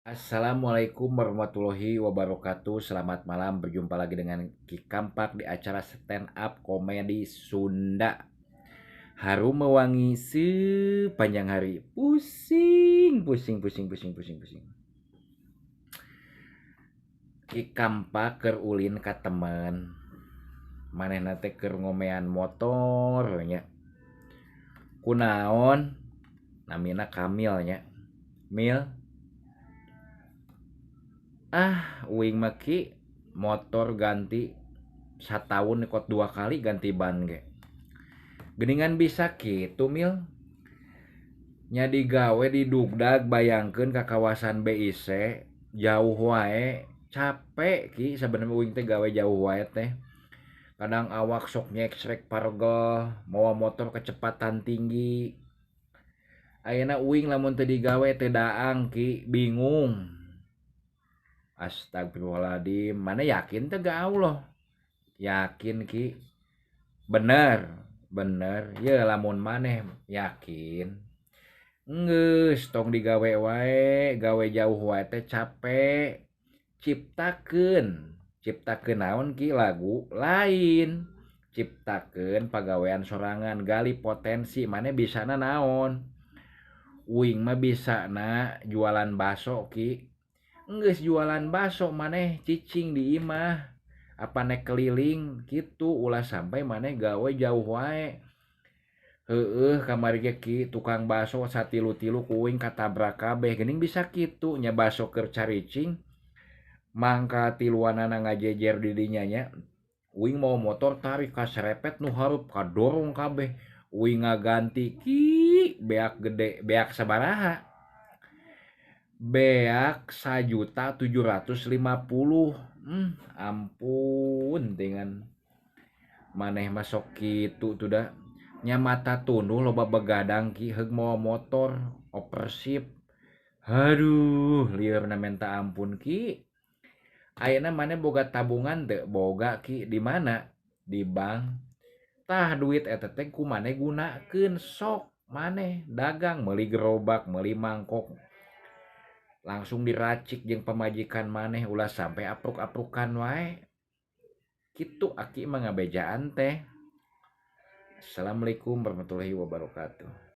Assalamualaikum warahmatullahi wabarakatuh. Selamat malam, berjumpa lagi dengan Ki Kampak di acara stand up komedi Sunda. Harum mewangi sepanjang hari. Pusing, pusing, pusing, pusing, pusing, pusing. Ki Kampak keur ulin ka temen. Manehna teh keur ngomean motor nya. Kunaon? Namina Kamil nya. Mil, uing mah ki motor ganti satahun kot 2 kali ganti ban ge. Geningan bisa kitu Mil. Nya digawe di Dugdag bayangkeun ka kawasan BIC jauh wae capek ki sabenerna uing teh gawe jauh wae teh. Kadang awak sok nyeksrek pargel mawa motor kecepatan tinggi. Ayeuna uing lamun teu digawe teh daang ki bingung. Astagfirullahaladzim, mana yakin teh ga Allah? Yakin ki? Bener, bener. Ya lamun maneh yakin. Geus tong digawe wae, gawe jauh wae teh capek. Ciptakeun, ciptakeun naon ki lagu lain. Ciptakeun pagawean sorangan, gali potensi maneh bisana naon. Uing mah bisana jualan baso ki. Geus jualan baso maneh cicing di imah. Apa naik keliling gitu ulah sampai maneh gawe jauh wae. Kamari ge ki tukang baso satilu-tilu kuing katabrak kabeh geuning bisa kitu nya baso keur caricing mangka tiluanana ngajejer di dinya nya. Uing mau motor tarik kaserepet nu harup kadorong kabeh. Uing ngaganti ki beak gede, beak sabaraha? Beak 1.750.000. Ampun dengan maneh masuk kitu tuh dah. Nya mata tunduh loba begadang ki heug mawa motor opersip. Aduh, liurna minta ampun ki. Ayeuna maneh boga tabungan teu? Boga ki. Di mana? Di bank. Tah duit eta teh kumaneh gunakeun sok maneh dagang meuli gerobak, meuli mangkok. Langsung diracik jeung pamajikan maneh ulah sampai apruk-aprukan wae. Kitu aki mah ngabejaan teh. Assalamualaikum warahmatullahi wabarakatuh.